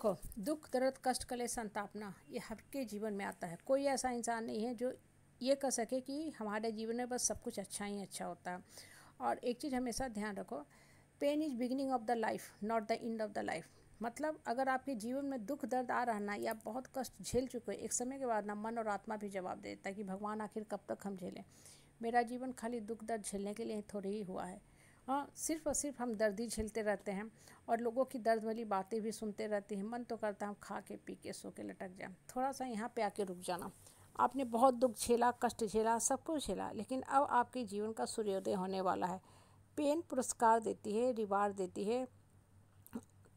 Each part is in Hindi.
देखो, दुख दर्द कष्ट कलेश संताप ना ये हर के जीवन में आता है। कोई ऐसा इंसान नहीं है जो ये कह सके कि हमारे जीवन में बस सब कुछ अच्छा ही अच्छा होता है। और एक चीज़ हमेशा ध्यान रखो, pain is beginning of the life not the end of the life. मतलब अगर आपके जीवन में दुख दर्द आ रहा ना या बहुत कष्ट झेल चुके हो, एक समय के बाद ना मन और आत्मा भी जवाब देता है कि भगवान आखिर कब तक हम झेलें। मेरा जीवन खाली दुख दर्द झेलने के लिए थोड़ी ही हुआ है। हाँ, सिर्फ और सिर्फ हम दर्द ही झेलते रहते हैं और लोगों की दर्द वाली बातें भी सुनते रहते हैं। मन तो करता है हम खा के पी के सो के लटक जाएं। थोड़ा सा यहाँ पे आके रुक जाना। आपने बहुत दुख झेला, कष्ट झेला, सब कुछ झेला, लेकिन अब आपके जीवन का सूर्योदय होने वाला है। पेन पुरस्कार देती है, रिवार्ड देती है।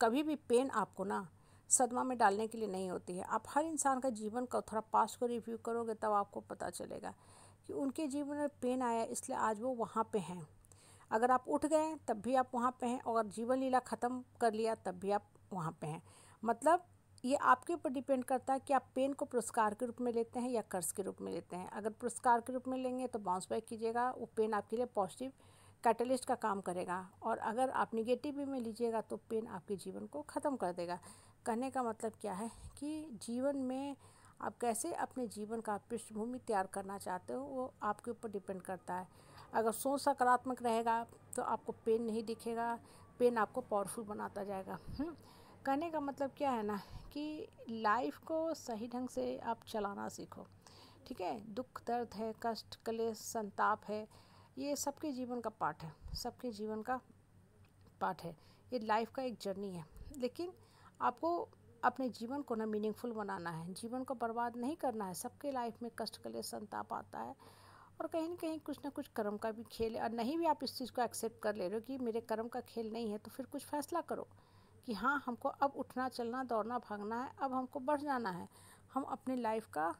कभी भी पेन आपको ना सदमा में डालने के लिए नहीं होती है। आप हर इंसान का जीवन का थोड़ा पास्ट को रिव्यू करोगे तब आपको पता चलेगा कि उनके जीवन में पेन आया इसलिए आज वो वहाँ पे हैं। अगर आप उठ गए तब भी आप वहाँ पे हैं और जीवन लीला ख़त्म कर लिया तब भी आप वहाँ पे हैं। मतलब ये आपके ऊपर डिपेंड करता है कि आप पेन को पुरस्कार के रूप में लेते हैं या कर्ज के रूप में लेते हैं। अगर पुरस्कार के रूप में लेंगे तो बाउंस बैक कीजिएगा, वो पेन आपके लिए पॉजिटिव कैटलिस्ट का काम करेगा। और अगर आप निगेटिव में लीजिएगा तो पेन आपके जीवन को ख़त्म कर देगा। कहने का मतलब क्या है कि जीवन में आप कैसे अपने जीवन का पृष्ठभूमि तैयार करना चाहते हो वो आपके ऊपर डिपेंड करता है। अगर सोच सकारात्मक रहेगा तो आपको पेन नहीं दिखेगा, पेन आपको पावरफुल बनाता जाएगा। कहने का मतलब क्या है ना कि लाइफ को सही ढंग से आप चलाना सीखो। ठीक है, दुख दर्द है, कष्ट क्लेश संताप है, ये सबके जीवन का पार्ट है, सबके जीवन का पार्ट है। ये लाइफ का एक जर्नी है। लेकिन आपको अपने जीवन को ना मीनिंगफुल बनाना है, जीवन को बर्बाद नहीं करना है। सबके लाइफ में कष्ट क्लेश संताप आता है और कहीं ना कहीं कुछ ना कुछ कर्म का भी खेल है। और नहीं भी आप इस चीज़ को एक्सेप्ट कर ले रहे हो कि मेरे कर्म का खेल नहीं है, तो फिर कुछ फैसला करो कि हाँ, हमको अब उठना चलना दौड़ना भागना है, अब हमको बढ़ जाना है। हम अपने लाइफ का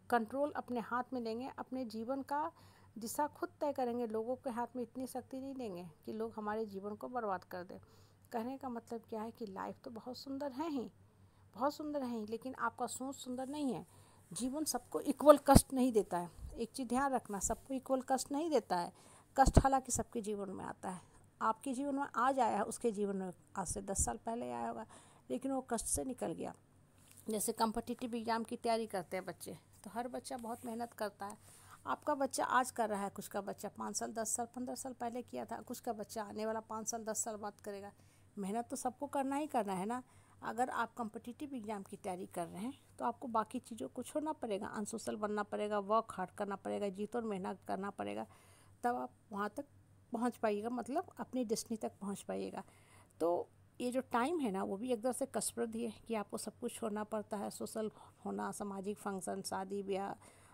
कंट्रोल अपने हाथ में लेंगे, अपने जीवन का दिशा खुद तय करेंगे। लोगों के हाथ में इतनी शक्ति नहीं देंगे कि लोग हमारे जीवन को बर्बाद कर दें। कहने का मतलब क्या है कि लाइफ तो बहुत सुंदर है ही, बहुत सुंदर है ही, लेकिन आपका सोच सुंदर नहीं है। जीवन सबको इक्वल कष्ट नहीं देता है। एक चीज़ ध्यान रखना, सबको इक्वल कष्ट नहीं देता है। कष्ट हालांकि सबके जीवन में आता है। आपके जीवन में आज आया है, उसके जीवन में आज से 10 साल पहले आया होगा, लेकिन वो कष्ट से निकल गया। जैसे कॉम्पिटिटिव एग्ज़ाम की तैयारी करते हैं बच्चे, तो हर बच्चा बहुत मेहनत करता है। आपका बच्चा आज कर रहा है, कुछ का बच्चा 5 साल 10 साल 15 साल पहले किया था, कुछ का बच्चा आने वाला 5 साल 10 साल बाद करेगा। मेहनत तो सबको करना ही करना है ना। अगर आप कॉम्पिटिटिव एग्ज़ाम की तैयारी कर रहे हैं तो आपको बाकी चीज़ों को छोड़ना पड़ेगा, अनसोशल बनना पड़ेगा, वर्क हार्ड करना पड़ेगा, जी तोड़ मेहनत करना पड़ेगा, तब आप वहाँ तक पहुँच पाइएगा, मतलब अपनी डेस्टिनी तक पहुँच पाइएगा। तो ये जो टाइम है ना वो भी एक तरह से कसरत ही है कि आपको सब कुछ छोड़ना पड़ता है। सोशल होना, सामाजिक फंक्शन, शादी ब्याह,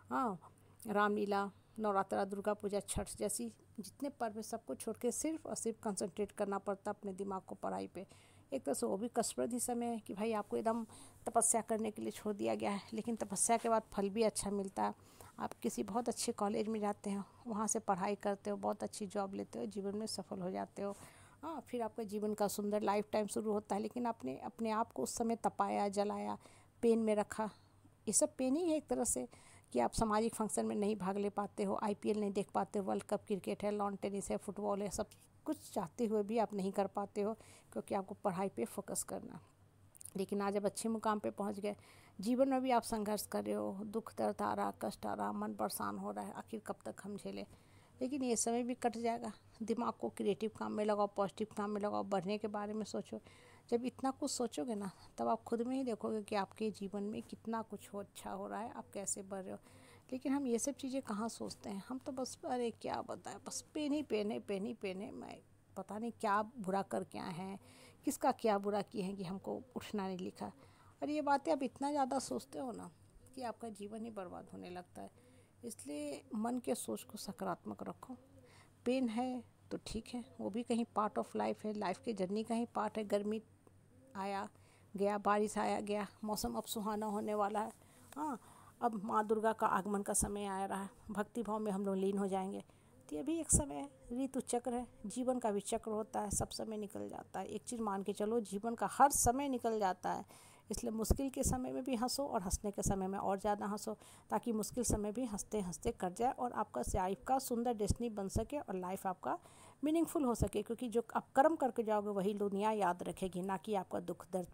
हाँ, रामलीला, नवरात्रा, दुर्गा पूजा, छठ जैसी जितने पर्व है सबको छोड़ के सिर्फ और सिर्फ कंसंट्रेट करना पड़ता है अपने दिमाग को पढ़ाई पे। एक तरह से वो भी कसरत ही समय है कि भाई आपको एकदम तपस्या करने के लिए छोड़ दिया गया है, लेकिन तपस्या के बाद फल भी अच्छा मिलता है। आप किसी बहुत अच्छे कॉलेज में जाते हो, वहाँ से पढ़ाई करते हो, बहुत अच्छी जॉब लेते हो, जीवन में सफल हो जाते हो। हाँ, फिर आपका जीवन का सुंदर लाइफ टाइम शुरू होता है। लेकिन आपने अपने आप को उस समय तपाया, जलाया, पेन में रखा। ये सब पेन ही है एक तरह से कि आप सामाजिक फंक्शन में नहीं भाग ले पाते हो, आईपीएल नहीं देख पाते हो, वर्ल्ड कप क्रिकेट है, लॉन टेनिस है, फुटबॉल है, सब कुछ चाहते हुए भी आप नहीं कर पाते हो क्योंकि आपको पढ़ाई पे फोकस करना। लेकिन आज आप अच्छे मुकाम पे पहुंच गए। जीवन में भी आप संघर्ष कर रहे हो, दुख दर्द आ रहा, कष्ट आ रहा, मन परेशान हो रहा है, आखिर कब तक हम झेलें। लेकिन ये समय भी कट जाएगा। दिमाग को क्रिएटिव काम में लगाओ, पॉजिटिव काम में लगाओ, बढ़ने के बारे में सोचो। जब इतना कुछ सोचोगे ना तब आप खुद में ही देखोगे कि आपके जीवन में कितना कुछ हो अच्छा हो रहा है, आप कैसे बढ़ रहे हो। लेकिन हम ये सब चीज़ें कहाँ सोचते हैं। हम तो बस अरे क्या बताएं, बस पेन ही पेन है, पेन ही पेन है। मैं पता नहीं क्या बुरा कर क्या है, किसका क्या बुरा किए हैं कि हमको उठना नहीं लिखा। और ये बातें आप इतना ज़्यादा सोचते हो ना कि आपका जीवन ही बर्बाद होने लगता है। इसलिए मन के सोच को सकारात्मक रखो। पेन है तो ठीक है, वो भी कहीं पार्ट ऑफ लाइफ है, लाइफ के जर्नी का ही पार्ट है। गर्मी आया गया, बारिश आया गया, मौसम अब सुहाना होने वाला है। हाँ, अब माँ दुर्गा का आगमन का समय आ रहा है, भक्ति भाव में हम लोग लीन हो जाएंगे। तो ये भी एक समय है, ऋतु चक्र है, जीवन का भी चक्र होता है, सब समय निकल जाता है। एक चीज़ मान के चलो, जीवन का हर समय निकल जाता है। इसलिए मुश्किल के समय में भी हंसो और हंसने के समय में और ज़्यादा हंसो, ताकि मुश्किल समय भी हंसते हंसते कट जाए और आपका लाइफ का सुंदर डेस्टिनी बन सके और लाइफ आपका मीनिंगफुल हो सके। क्योंकि जो आप कर्म करके जाओगे वही दुनिया याद रखेगी, ना कि आपका दुख दर्द